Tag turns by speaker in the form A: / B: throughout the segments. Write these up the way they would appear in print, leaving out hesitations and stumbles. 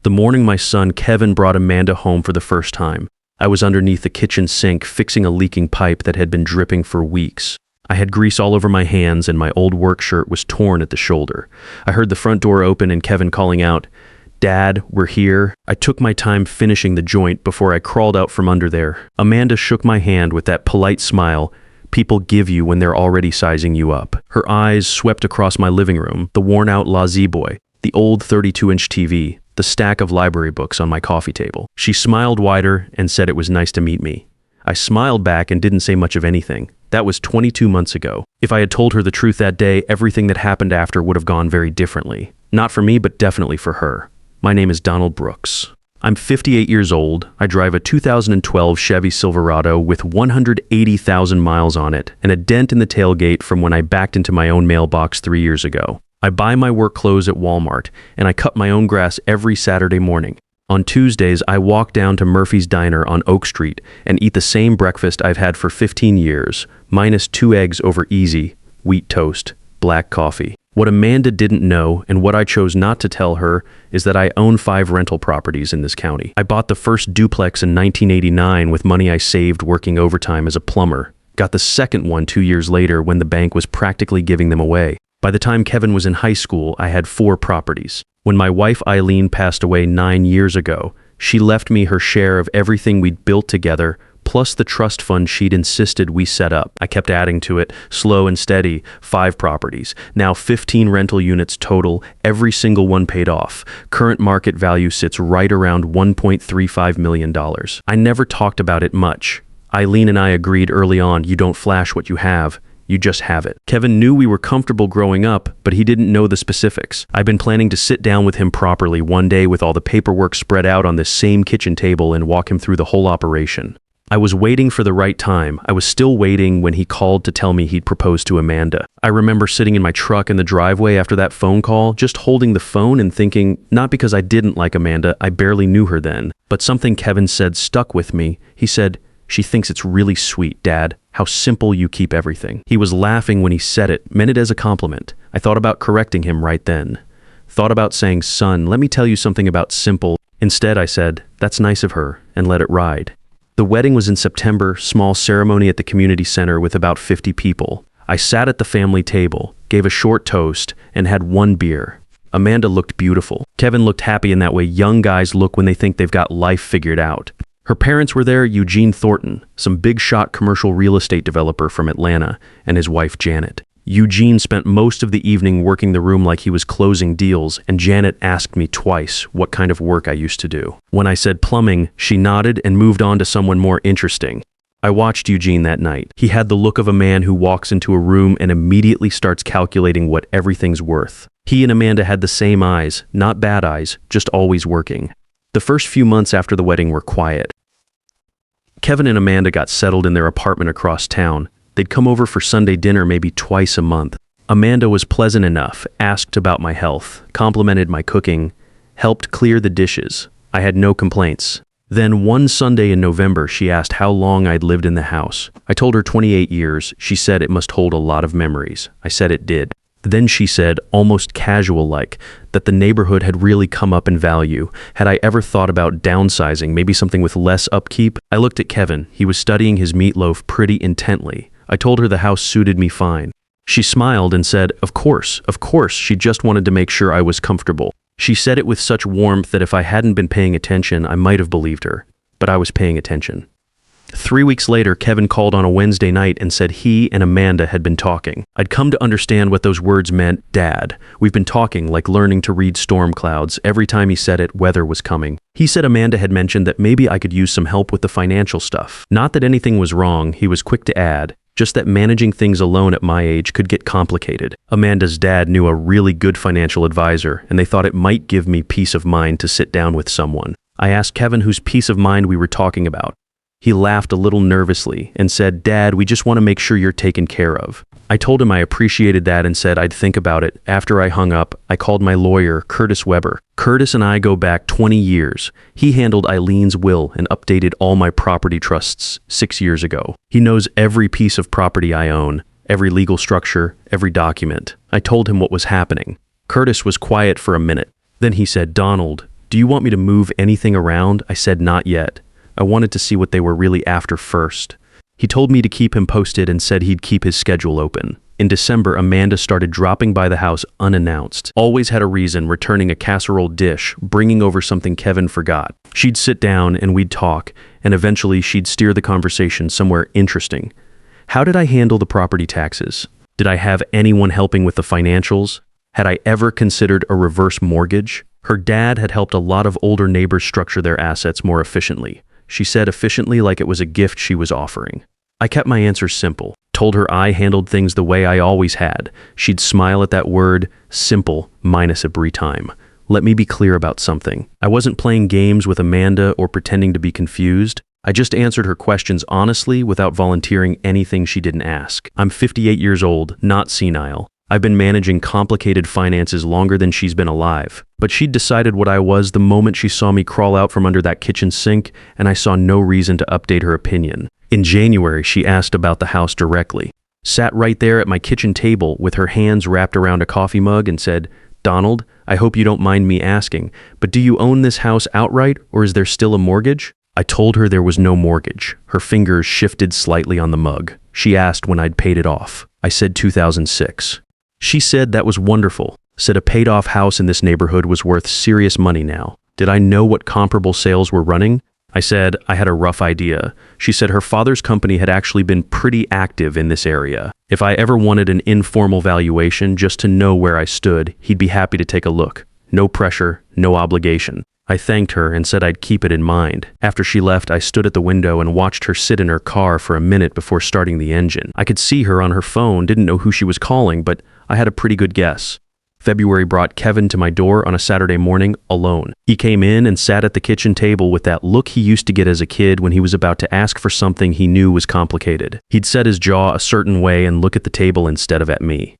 A: The morning my son Kevin brought Amanda home for the first time, I was underneath the kitchen sink fixing a leaking pipe that had been dripping for weeks. I had grease all over my hands and my old work shirt was torn at the shoulder. I heard the front door open and Kevin calling out, "Dad, we're here." I took my time finishing the joint before I crawled out from under there. Amanda shook my hand with that polite smile people give you when they're already sizing you up. Her eyes swept across my living room, the worn-out La Z-Boy, the old 32-inch TV, the stack of library books on my coffee table. She smiled wider and said it was nice to meet me. I smiled back and didn't say much of anything. That was 22 months ago. If I had told her the truth that day, everything that happened after would have gone very differently. Not for me, but definitely for her. My name is Donald Brooks. I'm 58 years old. I drive a 2012 Chevy Silverado with 180,000 miles on it and a dent in the tailgate from when I backed into my own mailbox 3 years ago. I buy my work clothes at Walmart, and I cut my own grass every Saturday morning. On Tuesdays, I walk down to Murphy's Diner on Oak Street and eat the same breakfast I've had for 15 years, minus 2 eggs over easy, wheat toast, black coffee. What Amanda didn't know, and what I chose not to tell her, is that I own 5 rental properties in this county. I bought the first duplex in 1989 with money I saved working overtime as a plumber. Got the second one 2 years later when the bank was practically giving them away. By the time Kevin was in high school, I had 4 properties. When my wife Eileen passed away 9 years ago, she left me her share of everything we'd built together, plus the trust fund she'd insisted we set up. I kept adding to it, slow and steady, 5 properties. Now 15 rental units total, every single one paid off. Current market value sits right around $1.35 million. I never talked about it much. Eileen and I agreed early on, you don't flash what you have. You just have it. Kevin knew we were comfortable growing up, but he didn't know the specifics. I've been planning to sit down with him properly one day with all the paperwork spread out on this same kitchen table and walk him through the whole operation. I was waiting for the right time. I was still waiting when he called to tell me he'd proposed to Amanda. I remember sitting in my truck in the driveway after that phone call, just holding the phone and thinking, not because I didn't like Amanda, I barely knew her then, but something Kevin said stuck with me. He said, "She thinks it's really sweet, Dad, how simple you keep everything." He was laughing when he said it, meant it as a compliment. I thought about correcting him right then. Thought about saying, "Son, let me tell you something about simple." Instead, I said, "That's nice of her," and let it ride. The wedding was in September, small ceremony at the community center with about 50 people. I sat at the family table, gave a short toast, and had 1 beer. Amanda looked beautiful. Kevin looked happy in that way young guys look when they think they've got life figured out. Her parents were there, Eugene Thornton, some big-shot commercial real estate developer from Atlanta, and his wife Janet. Eugene spent most of the evening working the room like he was closing deals, and Janet asked me twice what kind of work I used to do. When I said plumbing, she nodded and moved on to someone more interesting. I watched Eugene that night. He had the look of a man who walks into a room and immediately starts calculating what everything's worth. He and Amanda had the same eyes, not bad eyes, just always working. The first few months after the wedding were quiet. Kevin and Amanda got settled in their apartment across town. They'd come over for Sunday dinner maybe twice a month. Amanda was pleasant enough, asked about my health, complimented my cooking, helped clear the dishes. I had no complaints. Then one Sunday in November, she asked how long I'd lived in the house. I told her 28 years. She said it must hold a lot of memories. I said it did. Then she said, almost casual-like, that the neighborhood had really come up in value. Had I ever thought about downsizing, maybe something with less upkeep? I looked at Kevin. He was studying his meatloaf pretty intently. I told her the house suited me fine. She smiled and said, of course, she just wanted to make sure I was comfortable. She said it with such warmth that if I hadn't been paying attention, I might have believed her. But I was paying attention. 3 weeks later, Kevin called on a Wednesday night and said he and Amanda had been talking. I'd come to understand what those words meant, Dad. We've been talking like learning to read storm clouds. Every time he said it, weather was coming. He said Amanda had mentioned that maybe I could use some help with the financial stuff. Not that anything was wrong, he was quick to add. Just that managing things alone at my age could get complicated. Amanda's dad knew a really good financial advisor, and they thought it might give me peace of mind to sit down with someone. I asked Kevin whose peace of mind we were talking about. He laughed a little nervously and said, Dad, we just want to make sure you're taken care of. I told him I appreciated that and said I'd think about it. After I hung up, I called my lawyer, Curtis Weber. Curtis and I go back 20 years. He handled Eileen's will and updated all my property trusts 6 years ago. He knows every piece of property I own, every legal structure, every document. I told him what was happening. Curtis was quiet for a minute. Then he said, Donald, "Do you want me to move anything around?" I said not yet. I wanted to see what they were really after first. He told me to keep him posted and said he'd keep his schedule open. In December, Amanda started dropping by the house unannounced. Always had a reason, returning a casserole dish, bringing over something Kevin forgot. She'd sit down and we'd talk, and eventually she'd steer the conversation somewhere interesting. How did I handle the property taxes? Did I have anyone helping with the financials? Had I ever considered a reverse mortgage? Her dad had helped a lot of older neighbors structure their assets more efficiently. She said efficiently like it was a gift she was offering. I kept my answers simple. Told her I handled things the way I always had. She'd smile at that word, simple, minus a brie time. Let me be clear about something. I wasn't playing games with Amanda or pretending to be confused. I just answered her questions honestly without volunteering anything she didn't ask. I'm 58 years old, not senile. I've been managing complicated finances longer than she's been alive. But she'd decided what I was the moment she saw me crawl out from under that kitchen sink, and I saw no reason to update her opinion. In January, she asked about the house directly. Sat right there at my kitchen table with her hands wrapped around a coffee mug and said, "Donald, I hope you don't mind me asking, but do you own this house outright or is there still a mortgage?" I told her there was no mortgage. Her fingers shifted slightly on the mug. She asked when I'd paid it off. I said 2006. She said that was wonderful. Said a paid-off house in this neighborhood was worth serious money now. Did I know what comparable sales were running? I said I had a rough idea. She said her father's company had actually been pretty active in this area. If I ever wanted an informal valuation just to know where I stood, he'd be happy to take a look. No pressure, no obligation. I thanked her and said I'd keep it in mind. After she left, I stood at the window and watched her sit in her car for a minute before starting the engine. I could see her on her phone, didn't know who she was calling, but I had a pretty good guess. February brought Kevin to my door on a Saturday morning alone. He came in and sat at the kitchen table with that look he used to get as a kid when he was about to ask for something he knew was complicated. He'd set his jaw a certain way and look at the table instead of at me.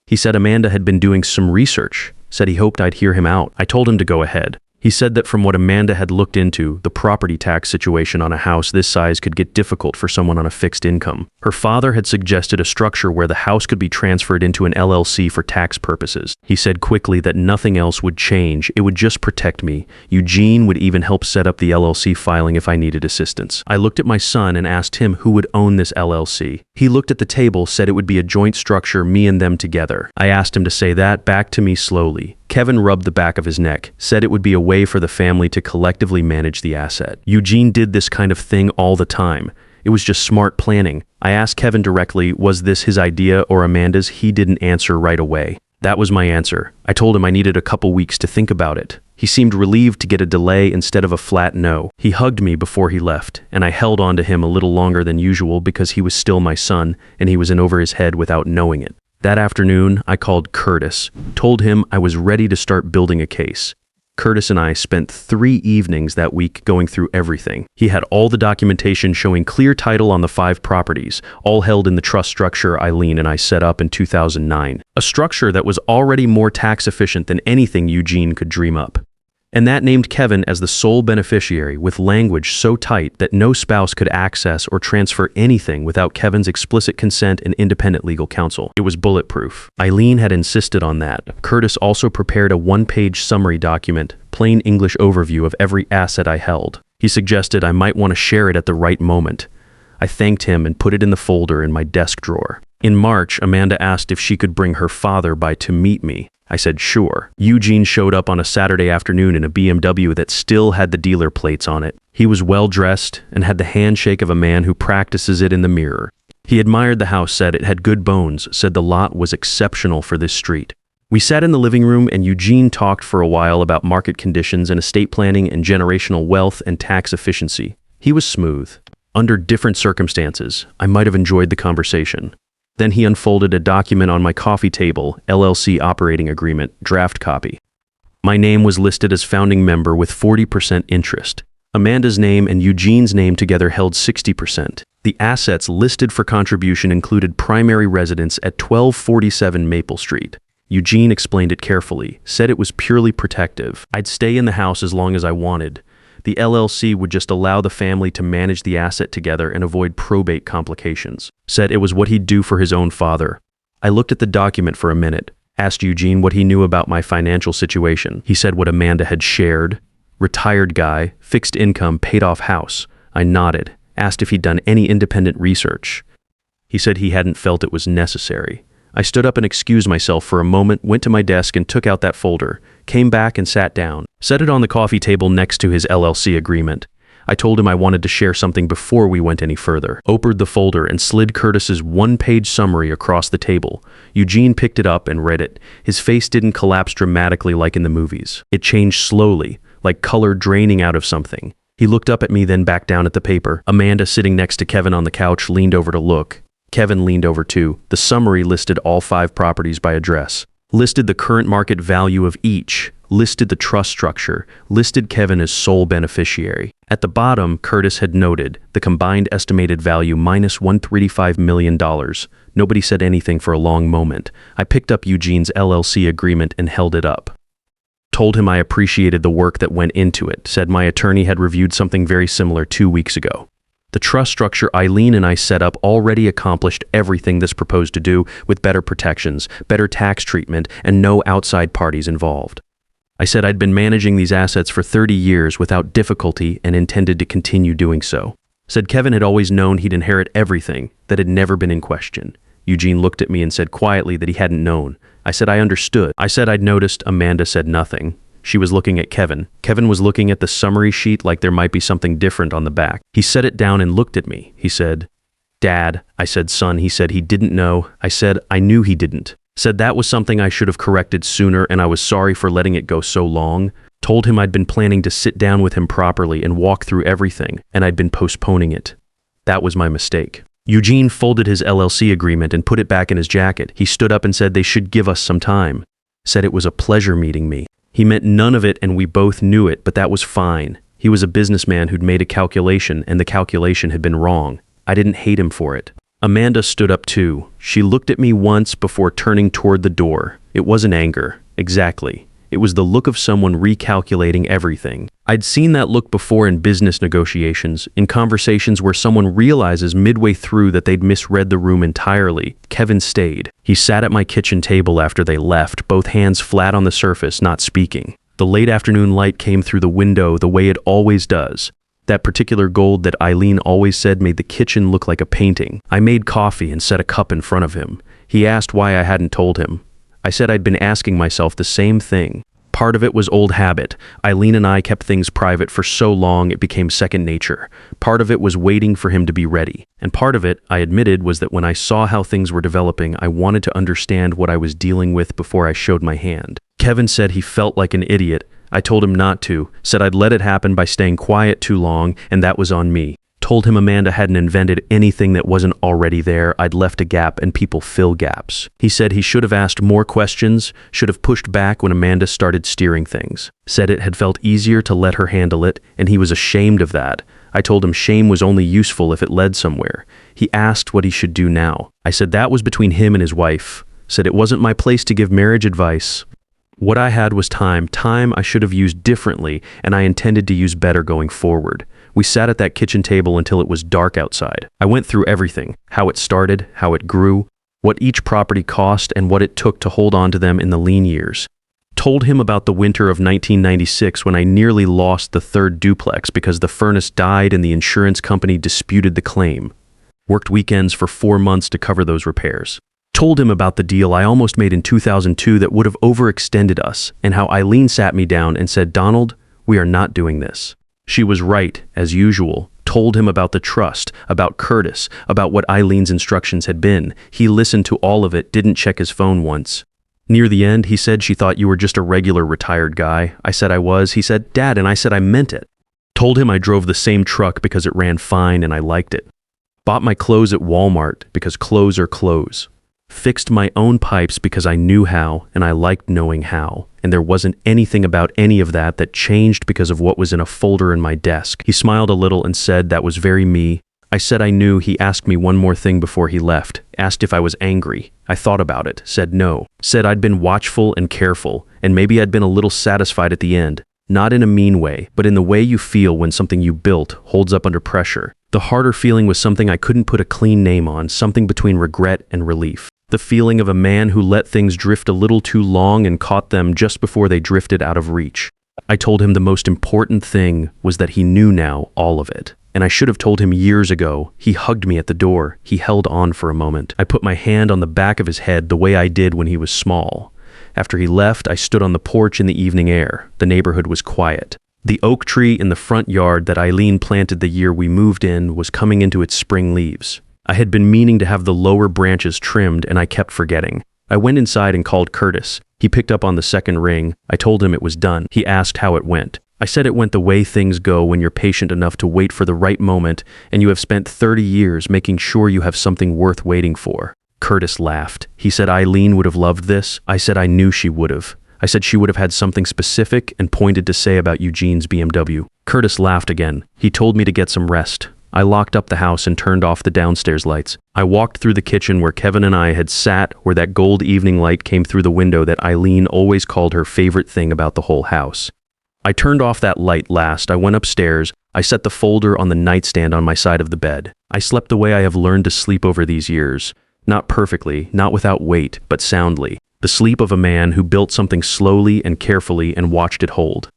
A: He said Amanda had been doing some research, said he hoped I'd hear him out. I told him to go ahead. He said that from what Amanda had looked into, the property tax situation on a house this size could get difficult for someone on a fixed income. Her father had suggested a structure where the house could be transferred into an LLC for tax purposes. He said quickly that nothing else would change, it would just protect me. Eugene would even help set up the LLC filing if I needed assistance. I looked at my son and asked him who would own this LLC. He looked at the table, said it would be a joint structure, me and them together. I asked him to say that back to me slowly. Kevin rubbed the back of his neck, said it would be a way for the family to collectively manage the asset. Eugene did this kind of thing all the time. It was just smart planning. I asked Kevin directly, was this his idea or Amanda's? He didn't answer right away. That was my answer. I told him I needed a couple weeks to think about it. He seemed relieved to get a delay instead of a flat no. He hugged me before he left, and I held on to him a little longer than usual because he was still my son, and he was in over his head without knowing it. That afternoon, I called Curtis, told him I was ready to start building a case. Curtis and I spent 3 evenings that week going through everything. He had all the documentation showing clear title on the 5 properties, all held in the trust structure Eileen and I set up in 2009. A structure that was already more tax efficient than anything Eugene could dream up. And that named Kevin as the sole beneficiary with language so tight that no spouse could access or transfer anything without Kevin's explicit consent and independent legal counsel. It was bulletproof. Eileen had insisted on that. Curtis also prepared a 1-page summary document, plain English overview of every asset I held. He suggested I might want to share it at the right moment. I thanked him and put it in the folder in my desk drawer. In March, Amanda asked if she could bring her father by to meet me. I said sure. Eugene showed up on a Saturday afternoon in a BMW that still had the dealer plates on it. He was well-dressed and had the handshake of a man who practices it in the mirror. He admired the house, said it had good bones, said the lot was exceptional for this street. We sat in the living room and Eugene talked for a while about market conditions and estate planning and generational wealth and tax efficiency. He was smooth. Under different circumstances, I might have enjoyed the conversation. Then he unfolded a document on my coffee table, LLC operating agreement, draft copy. My name was listed as founding member with 40% interest. Amanda's name and Eugene's name together held 60%. The assets listed for contribution included primary residence at 1247 Maple Street. Eugene explained it carefully, said it was purely protective. I'd stay in the house as long as I wanted. The LLC would just allow the family to manage the asset together and avoid probate complications. Said it was what he'd do for his own father. I looked at the document for a minute, asked Eugene what he knew about my financial situation. He said what Amanda had shared. Retired guy, fixed income, paid off house. I nodded, asked if he'd done any independent research. He said he hadn't felt it was necessary. I stood up and excused myself for a moment, went to my desk and took out that folder, came back and sat down, set it on the coffee table next to his LLC agreement. I told him I wanted to share something before we went any further. Opened the folder and slid Curtis's one-page summary across the table. Eugene picked it up and read it. His face didn't collapse dramatically like in the movies. It changed slowly, like color draining out of something. He looked up at me, then back down at the paper. Amanda, sitting next to Kevin on the couch, leaned over to look. Kevin leaned over too. The summary listed all 5 properties by address, listed the current market value of each, listed the trust structure, listed Kevin as sole beneficiary. At the bottom, Curtis had noted the combined estimated value minus $135 million. Nobody said anything for a long moment. I picked up Eugene's LLC agreement and held it up. Told him I appreciated the work that went into it, said my attorney had reviewed something very similar 2 weeks ago. The trust structure Eileen and I set up already accomplished everything this proposed to do, with better protections, better tax treatment, and no outside parties involved. I said I'd been managing these assets for 30 years without difficulty and intended to continue doing so. Said Kevin had always known he'd inherit everything, that had never been in question. Eugene looked at me and said quietly that he hadn't known. I said I understood. I said I'd noticed. Amanda said nothing. She was looking at Kevin. Kevin was looking at the summary sheet like there might be something different on the back. He set it down and looked at me. He said, "Dad." I said, "Son." He said he didn't know. I said I knew he didn't. Said that was something I should have corrected sooner and I was sorry for letting it go so long. Told him I'd been planning to sit down with him properly and walk through everything, and I'd been postponing it. That was my mistake. Eugene folded his LLC agreement and put it back in his jacket. He stood up and said they should give us some time. Said it was a pleasure meeting me. He meant none of it and we both knew it, but that was fine. He was a businessman who'd made a calculation and the calculation had been wrong. I didn't hate him for it. Amanda stood up too. She looked at me once before turning toward the door. It wasn't anger. Exactly. It was the look of someone recalculating everything. I'd seen that look before in business negotiations, in conversations where someone realizes midway through that they'd misread the room entirely. Kevin stayed. He sat at my kitchen table after they left, both hands flat on the surface, not speaking. The late afternoon light came through the window the way it always does. That particular gold that Eileen always said made the kitchen look like a painting. I made coffee and set a cup in front of him. He asked why I hadn't told him. I said I'd been asking myself the same thing. Part of it was old habit. Eileen and I kept things private for so long it became second nature. Part of it was waiting for him to be ready. And part of it, I admitted, was that when I saw how things were developing, I wanted to understand what I was dealing with before I showed my hand. Kevin said he felt like an idiot. I told him not to, said I'd let it happen by staying quiet too long, and that was on me. Told him Amanda hadn't invented anything that wasn't already there. I'd left a gap and people fill gaps. He said he should have asked more questions, should have pushed back when Amanda started steering things. Said it had felt easier to let her handle it, and he was ashamed of that. I told him shame was only useful if it led somewhere. He asked what he should do now. I said that was between him and his wife. Said it wasn't my place to give marriage advice. What I had was time I should have used differently, and I intended to use better going forward. We sat at that kitchen table until it was dark outside. I went through everything, how it started, how it grew, what each property cost, and what it took to hold on to them in the lean years. Told him about the winter of 1996 when I nearly lost the third duplex because the furnace died and the insurance company disputed the claim. Worked weekends for 4 months to cover those repairs. Told him about the deal I almost made in 2002 that would have overextended us, and how Eileen sat me down and said, "Donald, we are not doing this." She was right, as usual. Told him about the trust, about Curtis, about what Eileen's instructions had been. He listened to all of it, didn't check his phone once. Near the end, he said she thought you were just a regular retired guy. I said I was. He said, "Dad," and I said I meant it. Told him I drove the same truck because it ran fine and I liked it. Bought my clothes at Walmart because clothes are clothes. Fixed my own pipes because I knew how and I liked knowing how, and there wasn't anything about any of that that changed because of what was in a folder in my desk. He smiled a little and said that was very me. I said I knew. He asked me one more thing before he left, asked if I was angry. I thought about it, said no. Said I'd been watchful and careful, and maybe I'd been a little satisfied at the end. Not in a mean way, but in the way you feel when something you built holds up under pressure. The harder feeling was something I couldn't put a clean name on, something between regret and relief. The feeling of a man who let things drift a little too long and caught them just before they drifted out of reach. I told him the most important thing was that he knew now all of it. And I should have told him years ago. He hugged me at the door. He held on for a moment. I put my hand on the back of his head the way I did when he was small. After he left, I stood on the porch in the evening air. The neighborhood was quiet. The oak tree in the front yard that Eileen planted the year we moved in was coming into its spring leaves. I had been meaning to have the lower branches trimmed, and I kept forgetting. I went inside and called Curtis. He picked up on the second ring. I told him it was done. He asked how it went. I said it went the way things go when you're patient enough to wait for the right moment and you have spent 30 years making sure you have something worth waiting for. Curtis laughed. He said Eileen would have loved this. I said I knew she would have. I said she would have had something specific and pointed to say about Eugene's BMW. Curtis laughed again. He told me to get some rest. I locked up the house and turned off the downstairs lights. I walked through the kitchen where Kevin and I had sat, where that gold evening light came through the window that Eileen always called her favorite thing about the whole house. I turned off that light last. I went upstairs. I set the folder on the nightstand on my side of the bed. I slept the way I have learned to sleep over these years. Not perfectly, not without weight, but soundly. The sleep of a man who built something slowly and carefully and watched it hold.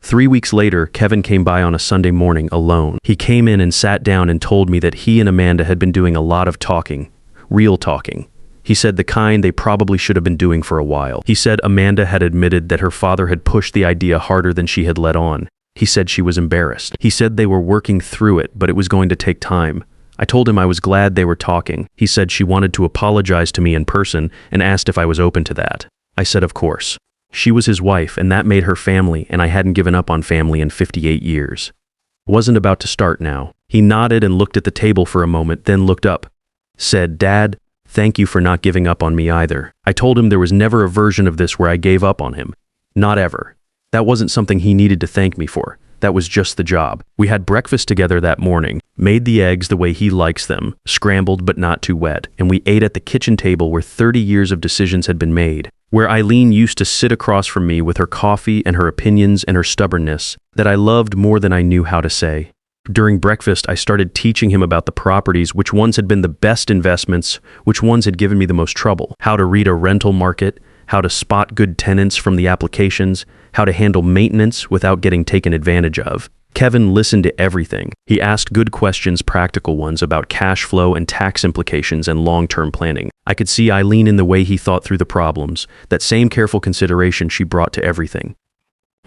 A: 3 weeks later, Kevin came by on a Sunday morning alone. He came in and sat down and told me that he and Amanda had been doing a lot of talking. Real talking. He said the kind they probably should have been doing for a while. He said Amanda had admitted that her father had pushed the idea harder than she had let on. He said she was embarrassed. He said they were working through it, but it was going to take time. I told him I was glad they were talking. He said she wanted to apologize to me in person and asked if I was open to that. I said of course. She was his wife, and that made her family, and I hadn't given up on family in 58 years. Wasn't about to start now. He nodded and looked at the table for a moment, then looked up. Said, "Dad, thank you for not giving up on me either." I told him there was never a version of this where I gave up on him. Not ever. That wasn't something he needed to thank me for. That was just the job. We had breakfast together that morning, made the eggs the way he likes them, scrambled but not too wet, and we ate at the kitchen table where 30 years of decisions had been made, where Eileen used to sit across from me with her coffee and her opinions and her stubbornness that I loved more than I knew how to say. During breakfast, I started teaching him about the properties, which ones had been the best investments, which ones had given me the most trouble, how to read a rental market, how to spot good tenants from the applications, how to handle maintenance without getting taken advantage of. Kevin listened to everything. He asked good questions, practical ones about cash flow and tax implications and long-term planning. I could see Eileen in the way he thought through the problems, that same careful consideration she brought to everything.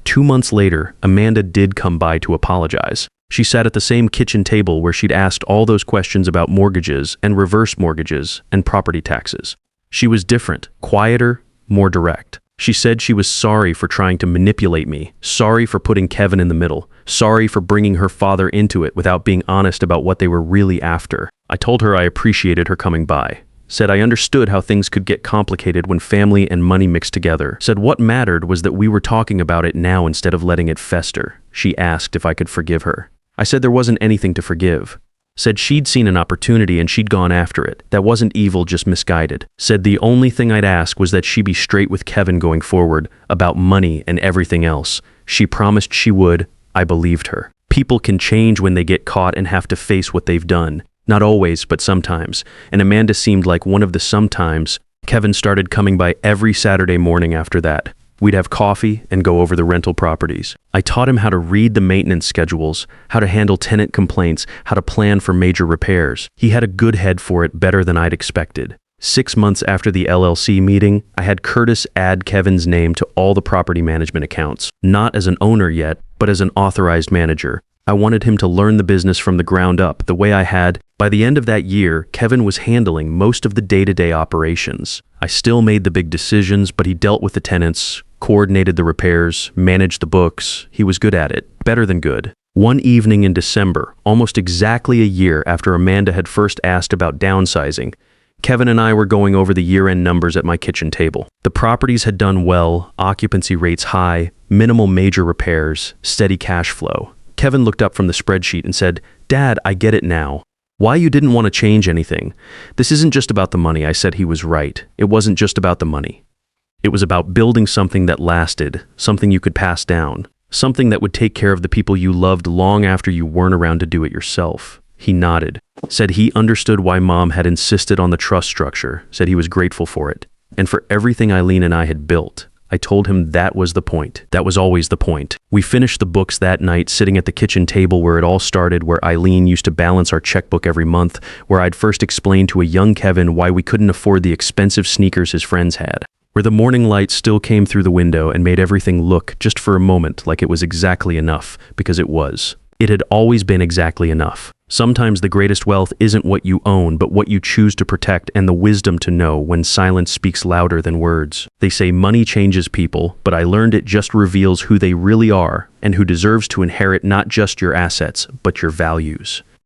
A: 2 months later, Amanda did come by to apologize. She sat at the same kitchen table where she'd asked all those questions about mortgages and reverse mortgages and property taxes. She was different, quieter, more direct. She said she was sorry for trying to manipulate me, sorry for putting Kevin in the middle, sorry for bringing her father into it without being honest about what they were really after. I told her I appreciated her coming by. Said I understood how things could get complicated when family and money mixed together. Said what mattered was that we were talking about it now instead of letting it fester. She asked if I could forgive her. I said there wasn't anything to forgive. Said she'd seen an opportunity and she'd gone after it. That wasn't evil, just misguided. Said the only thing I'd ask was that she be straight with Kevin going forward about money and everything else. She promised she would. I believed her. People can change when they get caught and have to face what they've done. Not always, but sometimes. And Amanda seemed like one of the sometimes. Kevin started coming by every Saturday morning after that. We'd have coffee and go over the rental properties. I taught him how to read the maintenance schedules, how to handle tenant complaints, how to plan for major repairs. He had a good head for it, better than I'd expected. 6 months after the LLC meeting, I had Curtis add Kevin's name to all the property management accounts. Not as an owner yet, but as an authorized manager. I wanted him to learn the business from the ground up, the way I had. By the end of that year, Kevin was handling most of the day-to-day operations. I still made the big decisions, but he dealt with the tenants, coordinated the repairs, managed the books. He was good at it, better than good. One evening in December, almost exactly a year after Amanda had first asked about downsizing, Kevin and I were going over the year-end numbers at my kitchen table. The properties had done well, occupancy rates high, minimal major repairs, steady cash flow. Kevin looked up from the spreadsheet and said, "Dad, I get it now. Why you didn't want to change anything. This isn't just about the money." I said he was right. It wasn't just about the money. It was about building something that lasted, something you could pass down, something that would take care of the people you loved long after you weren't around to do it yourself. He nodded, said he understood why Mom had insisted on the trust structure, said he was grateful for it, and for everything Eileen and I had built. I told him that was the point. That was always the point. We finished the books that night, sitting at the kitchen table where it all started, where Eileen used to balance our checkbook every month, where I'd first explained to a young Kevin why we couldn't afford the expensive sneakers his friends had, where the morning light still came through the window and made everything look, just for a moment, like it was exactly enough, because it was. It had always been exactly enough. Sometimes the greatest wealth isn't what you own, but what you choose to protect and the wisdom to know when silence speaks louder than words. They say money changes people, but I learned it just reveals who they really are and who deserves to inherit not just your assets, but your values.